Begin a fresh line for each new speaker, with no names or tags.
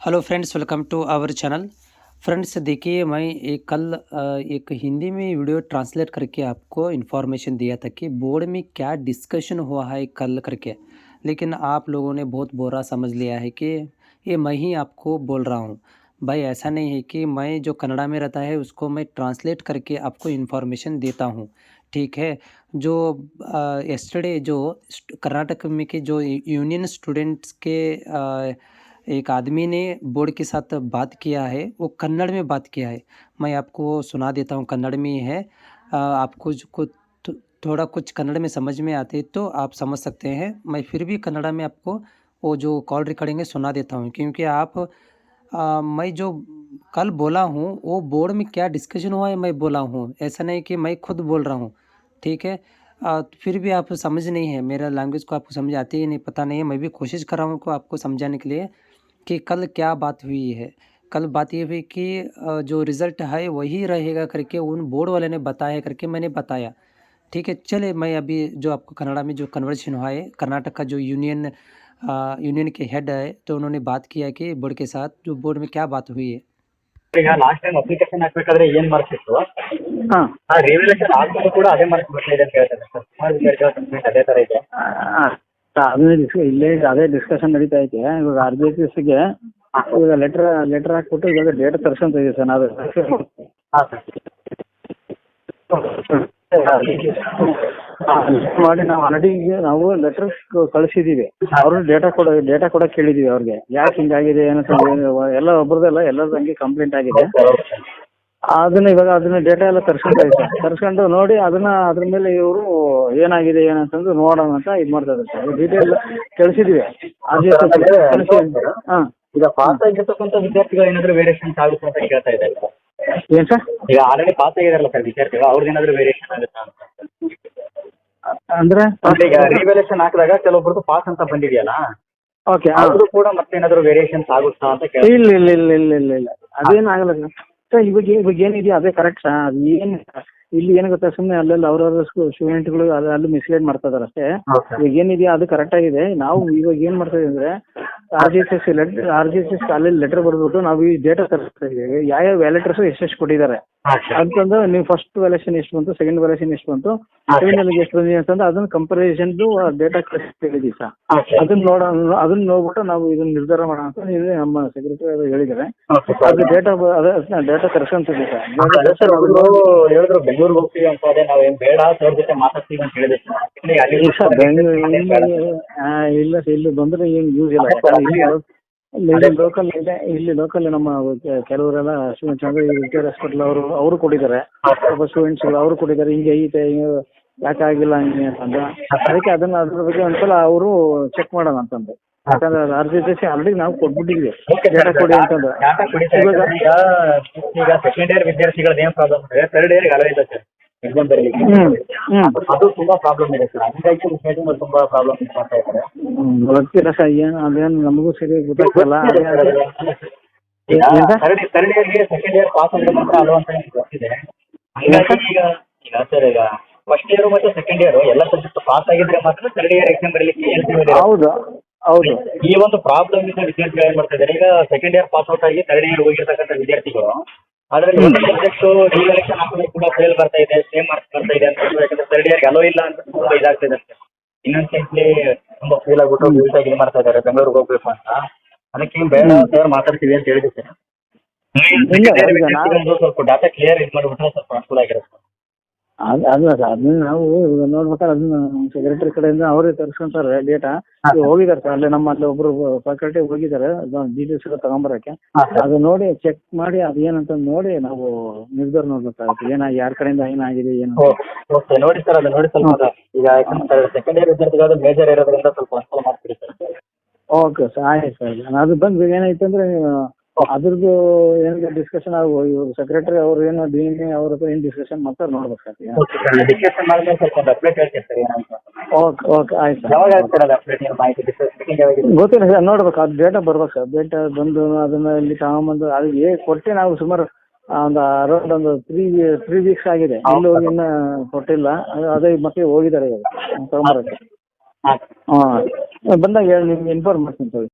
Hello friends, welcome to our channel. Friends देखिए, मैं एक हिंदी में वीडियो ट्रांसलेट करके आपको इन्फॉर्मेशन दिया था कि बोर्ड में क्या डिस्कशन हुआ है कल करके। लेकिन आप लोगों ने बहुत बुरा समझ लिया है कि ये मैं ही आपको बोल रहा हूँ। भाई ऐसा नहीं है कि मैं जो कन्नड़ा में रहता है उसको मैं ट्रांसलेट करके आपको इन्फॉर्मेशन देता हूँ, ठीक है। जो यस्टरडे जो कर्नाटक में के जो यूनियन स्टूडेंट्स के एक आदमी ने बोर्ड के साथ बात किया है, वो कन्नड़ में बात किया है। मैं आपको सुना देता हूँ, कन्नड़ में ही है। आपको जो थोड़ा कुछ कन्नड़ में समझ में आते तो आप समझ सकते हैं। मैं फिर भी कन्नड़ में आपको वो जो कॉल रिकॉर्डिंग है सुना देता हूँ, क्योंकि मैं जो कल बोला हूँ वो बोर्ड में क्या डिस्कशन हुआ है मैं बोला हूँ, ऐसा नहीं कि मैं खुद बोल रहा हूँ, ठीक है। फिर भी आप समझ नहीं है, मेरा लैंग्वेज को आपको समझ आती है नहीं, पता नहीं है। मैं भी कोशिश कर रहा हूँ को आपको समझाने के लिए कि कल क्या बात हुई है। कल बात ये हुई कि जो रिज़ल्ट है वही रहेगा करके उन बोर्ड वाले ने बताया करके मैंने बताया, ठीक है। चलिए, मैं अभी जो आपको कन्नड़ा में जो कन्वर्सेशन हुआ है, कर्नाटक का जो यूनियन के हेड है, तो उन्होंने बात किया कि बोर्ड के साथ जो बोर्ड में क्या बात हुई है।
ಈಗ ಲಾಸ್ಟ್ ಟೈಮ್ ಅಪ್ಲಿಕೇಶನ್ ಹಾಕ್ಬೇಕಾದ್ರೆ ಏನ್ ಮಾರ್ಕ್ಸ್ ಇತ್ತು
ಹಾಂ
ಆ ರಿವ್ಯಾಲ್ಯೂಯೇಷನ್ ಆದ್ಮೇಲೆ ಕೂಡ ಅದೇ ಮಾರ್ಕ್ಸ್ ಬರ್ತಾ ಇದೆ ಅಂತ ಹೇಳ್ತಾರೆ ಸರ್. ಸುಮಾರು ವಿದ್ಯಾರ್ಥಿಗಳ ಕಂಪ್ಲೇಂಟ್ ಅದೇ ತರ ಇದೆ.
ಅದನ್ನೇ ಇಲ್ಲೇ ಅದೇ ಡಿಸ್ಕಷನ್ ನಡೀತಾ ಐತೆ. ಇವಾಗ RGSಗೆ ಇವಾಗ ಲೆಟರ್ ಹಾಕ್ಬಿಟ್ಟು ಇವಾಗ ಡೇಟ್ ತರ್ಸ್ಕೊಂತ ಇದೀವಿ ಸರ್ ನಾವು.
ಹಾಂ ಸರ್.
ಮಾಡಿ ನಾವು ಆಲ್ರೆಡಿ ನಾವು ಲೆಟರ್ ಕಳಿಸಿದೀವಿ. ಅವರು ಡೇಟಾ ಕೊಡಕ್ಕೆ ಕೇಳಿದೀವಿ ಅವ್ರಿಗೆ. ಯಾಕೆ ಹಿಂಗಾಗಿದೆ ಏನಂತ ಎಲ್ಲ ಒಬ್ರದಲ್ಲ ಎಲ್ಲರದ್ದು ಹಂಗೆ ಕಂಪ್ಲೇಂಟ್ ಆಗಿದೆ. ಅದನ್ನ ಡೇಟಾ ಎಲ್ಲ ತರ್ಸ್ಕೊಂತ ಇದೆ ಸರ್. ತರ್ಸ್ಕೊಂಡು ನೋಡಿ ಅದ್ರ ಮೇಲೆ ಇವರು ಏನಾಗಿದೆ ಏನಂತಂದು ನೋಡೋಣ ಅಂತ ಇದು ಮಾಡ್ತಾ ಇದ್ದಾರೆ ಸರ್. ಡೀಟೇಲ್ ಕಳಿಸಿದೀವಿ. ಹಾಂ
ಈಗ ಪಾಸ್ ಆಗಿರ್ತಕ್ಕಂಥ ವಿದ್ಯಾರ್ಥಿಗಳು ಏನಾದರೂ ವೇರಿಯೇಷನ್ಸ್ ಆಗುತ್ತೆ ಅಂತ ಕೇಳ್ತಾ ಇದ್ದಾರೆ.
ಏನು ಸರ್?
ಈಗ ಆಲ್ರೆಡಿ ಪಾಸ್ ಆಗಿದಾರಲ್ಲ ಸರ್ ವಿದ್ಯಾರ್ಥಿಗಳು, ಅವ್ರದ್ದು ಏನಾದರೂ ವೇರಿಯೇಷನ್ ಆಗುತ್ತಾ ಅಂತ.
ಅಂದ್ರೆ
ಈಗ ರಿವ್ಯಾಲ್ಯೂಯೇಷನ್ ಹಾಕಿದಾಗ ಕೆಲವೊಬ್ರದ್ದು ಪಾಸ್ ಅಂತ ಬಂದಿದೆಯಲ್ಲ,
ಓಕೆ.
ಅವ್ರದ್ದು ಕೂಡ ಮತ್ತೇನಾದರೂ ವೇರಿಯೇಷನ್ಸ್ ಆಗುತ್ತಾ ಅಂತ ಕೇಳ್ತಾರೆ.
ಇಲ್ಲ ಅದೇನಾಗಲ್ಲ ಸರ್. ಇವಾಗ ಏನಿದೆಯೋ ಅದೇ ಕರೆಕ್ಟ್ ಸರ್. ಅದು ಏನು ಇಲ್ಲಿ ಏನು ಗೊತ್ತಾ, ಸುಮ್ಮನೆ ಅಲ್ಲೆಲ್ಲ ಅವ್ರವ್ರ ಸ್ಟೂಡೆಂಟ್ಗಳು ಅಲ್ಲಿ ಮಿಸ್ಗೈಡ್ ಮಾಡ್ತಾ ಇದಾರೆ ಅಷ್ಟೇ. ಇವಾಗ ಏನಿದೆಯೋ ಅದು ಕರೆಕ್ಟ್ ಆಗಿದೆ. ನಾವು ಇವಾಗ ಏನು ಮಾಡ್ತಾ ಇದೀವಿ ಅಂದ್ರೆ RGSS ಕಾಲೇಜ್ ಲೆಟರ್ ಬರೆದ್ಬಿಟ್ಟು ನಾವು ಈ ಡೇಟಾ ತರಿಸ್ತಾ ಇದೀವಿ. ಯಾವ ವ್ಯಾಲೆಟರ್ಸ್ ಎಷ್ಟೆಷ್ಟು ಕೊಟ್ಟಿದ್ದಾರೆ ಅಂತಂದು, ನೀವು ಫಸ್ಟ್ ವ್ಯಾಲ್ಯೂಯೇಷನ್ ಎಷ್ಟು ಬಂತು, ಸೆಕೆಂಡ್ ವ್ಯಾಲ್ಯೂಯೇಷನ್ ಎಷ್ಟು ಬಂತು, ಸೆಕೆಂಡ್ ಎಷ್ಟು ಬಂದಿದೆ ಅಂತಂದು ಅದನ್ನ ಕಂಪಾರಿಸನ್ ಡೇಟಾ ಹೇಳಿದೀವಿ ಸರ್. ಅದನ್ನ ನೋಡ್ಬಿಟ್ಟು ನಾವು ಇದನ್ನ ನಿರ್ಧಾರ ಮಾಡೋಣ ಅಂತ ನಮ್ಮ ಸೆಕ್ರೆಟರಿ ಹೇಳಿದ್ದಾರೆ. ಅದು ಡೇಟಾ ತರ್ಸ್ಕೊಂತಿದ್ವಿ ಸರ್.
ಹೇಳಿದ್ರು ಬೆಂಗಳೂರಿಗೆ ಹೋಗ್ತೀವಿ ಅಂತ, ಅದೇ ನಾವೇನು ಬೇಡ ಸರ್ ಜೊತೆ ಮಾತಾಡ್ತೀವಿ ಅಂತ ಹೇಳಿದೆ
ಇಲ್ಲ ಸರ್, ಇಲ್ಲಿ ಬಂದ್ರೆ ಏನು ಯೂಸ್ ಇಲ್ಲ. ಇಲ್ಲಿ ಲೋಕಲ್ ನಮ್ಮ ಕೆಲವರೆಲ್ಲ ಸ್ಟೂಡೆಂಟ್ಸ್ ಅಂದ್ರೆ ವಿಕ್ಟೋರಿಯಾ ಹಾಸ್ಪಿಟಲ್ ಅವರು ಕೊಟ್ಟಿದ್ದಾರೆ. ಸ್ವಲ್ಪ ಸ್ಟೂಡೆಂಟ್ಸ್ ಅವರು ಕೊಟ್ಟಿದ್ದಾರೆ. ಹಿಂಗೆ ಐತೆ, ಯಾಕೆ ಆಗಿಲ್ಲ ಹಂಗೆ ಅಂತಂದು. ಅದಕ್ಕೆ ಅದ್ರ ಬಗ್ಗೆ ಒಂದ್ಸಲ ಅವರು ಚೆಕ್ ಮಾಡೋಣ ಅಂತಂದು. ಯಾಕಂದ್ರೆ RGSS ಆಲ್ರೆಡಿ ನಾವು ಕೊಟ್ಬಿಟ್ಟಿದ್ವಿ ಡೇಟಾ ಕೊಡಿ ಅಂತಂದು.
ಈಗ ಸೆಕೆಂಡ್ ಇಯರ್ ವಿದ್ಯಾರ್ಥಿಗಳದ್ದು ಏನು ಪ್ರಾಬ್ಲಮ್ ಇದೆ, ಥರ್ಡ್ ಇಯರ್ಗೆ ಅಲೋ ಇಲ್ಲ ಸರ್ ಎಕ್ಸಾಮ್ ಬರೀಲಿಕ್ಕೆ. ಅದು ತುಂಬಾ ಪ್ರಾಬ್ಲಮ್ ಇದೆ ಸರ್. ಹಂಗಾಗಿ ತುಂಬಾ ಪ್ರಾಬ್ಲಮ್ ಮಾಡ್ತಾ ಇದ್ದಾರೆ.
ಗೊತ್ತಿಲ್ಲ ಸರ್, ಅದೇನು ನಮಗೂ ಸರಿಯಾಗಿ ಗೊತ್ತಾಗ್ತಲ್ಲ.
ಥರ್ಡ್ ಇಯರ್ಗೆ ಸೆಕೆಂಡ್ ಇಯರ್ ಪಾಸ್ ಅಂದ್ರೆ ಮಾತ್ರ ಅಲೋ ಅಂತ ಗೊತ್ತಿದೆ. ಹಂಗಾಗಿ ಈಗ ಸರ್, ಈಗ ಫಸ್ಟ್ ಇಯರ್ ಮತ್ತು ಸೆಕೆಂಡ್ ಇಯರ್ ಎಲ್ಲ ಸಬ್ಜೆಕ್ಟ್ ಪಾಸ್ ಆಗಿದ್ರೆ ಮಾತ್ರ ಥರ್ಡ್ ಇಯರ್ ಎಕ್ಸಾಮ್ ಬರೀಲಿಕ್ಕೆ.
ಹೌದು.
ಈ ಒಂದು ಪ್ರಾಬ್ಲಮ್ ಇಂದ ವಿದ್ಯಾರ್ಥಿಗಳು ಏನ್ ಮಾಡ್ತಾ ಇದ್ದಾರೆ, ಈಗ ಸೆಕೆಂಡ್ ಇಯರ್ ಪಾಸ್ ಔಟ್ ಆಗಿ ಥರ್ಡ್ ಇಯರ್ ಹೋಗಿರ್ತಕ್ಕಂಥ ವಿದ್ಯಾರ್ಥಿಗಳು ಅದರಲ್ಲಿ ಒಂದು ಸಬ್ಜೆಕ್ಟ್ ರಿವ್ಯಾಲ್ಯೂಯೇಷನ್ ಹಾಕಿದ್ರೆ ಕೂಡ ಫೇಲ್ ಬರ್ತಾ ಇದೆ, ಸೇಮ್ ಮಾರ್ಕ್ಸ್ ಬರ್ತಾ ಇದೆ ಅಂತ. ಯಾಕಂದ್ರೆ ಥರ್ಡ್ ಇಯರ್ಗೆ ಅಲೋ ಇಲ್ಲ ಅಂತ ತುಂಬಾ ಇದಾಗ್ತಾ ಇದೆ ಸರ್. ಇನ್ನೊಂದು ಸೈಡ್ಲಿ ತುಂಬಾ ಫೇಲ್ ಆಗ್ಬಿಟ್ಟು ನೀಟಾಗಿ ಇದು ಮಾಡ್ತಾ ಇದ್ದಾರೆ ಬೆಂಗಳೂರಿಗೆ ಹೋಗ್ಬೇಕು ಅಂತ. ಅದಕ್ಕೆ ಬೇಡ ಸರ್ ಮಾತಾಡ್ತೀವಿ ಅಂತ ಹೇಳಿದೆ ಸರ್. ಸ್ವಲ್ಪ ಡಾಟಾ ಕ್ಲಿಯರ್ ಇದು ಮಾಡಿಬಿಟ್ರೆ ಸ್ವಲ್ಪ ಅನುಕೂಲ ಆಗಿರುತ್ತೆ.
ಅಲ್ಲ ಸರ್, ಅದನ್ನ ನಾವು ನೋಡ್ಬೇಕಾದ್ರೆ ಅದನ್ನ ಸೆಕ್ರೆಟರಿ ಕಡೆಯಿಂದ ಅವರೇ ತರಿಸ್ಕೊಂತಾರೆ ಡೇಟಾ. ಹೋಗಿದ್ದಾರೆ ಸರ್, ಅಲ್ಲೇ ನಮ್ಮ ಒಬ್ರು ಫ್ಯಾಕಲ್ಟಿ ಹೋಗಿದ್ದಾರೆ ಡೀಟೇಲ್ಸ್ ಎಲ್ಲ ತಗೊಂಬರಕ್ಕೆ. ಅದು ನೋಡಿ ಚೆಕ್ ಮಾಡಿ ಅದು ಏನಂತ ನೋಡಿ ನಾವು ನಿರ್ಧಾರ ನೋಡ್ಬೇಕಾಗುತ್ತೆ. ಯಾರ ಕಡೆಯಿಂದ ಏನಾಗಿದೆ ಏನು
ನೋಡಿ ಸರ್. ಅದು ನೋಡಿ ಸ್ವಲ್ಪ ಈಗ ಸೆಕೆಂಡ್ ಇಯರ್ ವಿದ್ಯಾರ್ಥಿಗಳು ಮೇಜರ್ ಇರೋದ್ರಿಂದ ಸ್ವಲ್ಪ ಅನುಕೂಲ ಮಾಡ್ತೀರಿ ಸರ್.
ಓಕೆ ಸರ್, ಆಯ್ತು ಸರ್. ಅದು ಬಂದು ಏನಾಯ್ತು ಅಂದ್ರೆ ಅದ್ರದ್ದು ಏನಿದೆ ಡಿಸ್ಕಷನ್ ಇವರು ಸೆಕ್ರೆಟರಿ ಅವ್ರು ಏನು DN ಅವ್ರ ಹತ್ರ ಏನು ಡಿಸ್ಕಷನ್ ಮಾಡ್ತಾರೆ ನೋಡ್ಬೇಕು ಸರ್.
ಡಿಸ್ಕಷನ್ ಮಾಡಿದ್ರೆ ಸ್ವಲ್ಪ ಅಪ್ಡೇಟ್ ಹೇಳ್ತೀವಿ ಸರ್ ಏನಂತ.
ಓಕೆ ಆಯ್ತು ಸರ್.
ಯಾವಾಗ ಆಗ್ತಾರೆ ಅದು ಅಪ್ಡೇಟ್ ಮಾಹಿತಿ
ಗೊತ್ತಿಲ್ಲ ಸರ್, ನೋಡ್ಬೇಕು. ಅದು ಡೇಟಾ ಬರ್ಬೇಕು ಸರ್. ಡೇಟಾ ಬಂದು ಅದನ್ನ ಇಲ್ಲಿ ತಗೊಂಬಂದು ಅದು ಕೊಟ್ಟು ನಾವು ಸುಮಾರು ಒಂದು ಅರೌಂಡ್ ಒಂದು 3 ವೀಕ್ಸ್ ಆಗಿದೆ. ಇಲ್ಲಿ ಹೋಗಿ ಇನ್ನೂ ಕೊಟ್ಟಿಲ್ಲ. ಅದೇ ಮತ್ತೆ ಹೋಗಿದ್ದಾರೆ ತಗೊಂಬರಕ್ಕೆ. ಬಂದಾಗ ನಿಮ್ಗೆ ಇನ್ಫಾರ್ಮ್ ಮಾಡ್ತೀನಿ ಸರ್.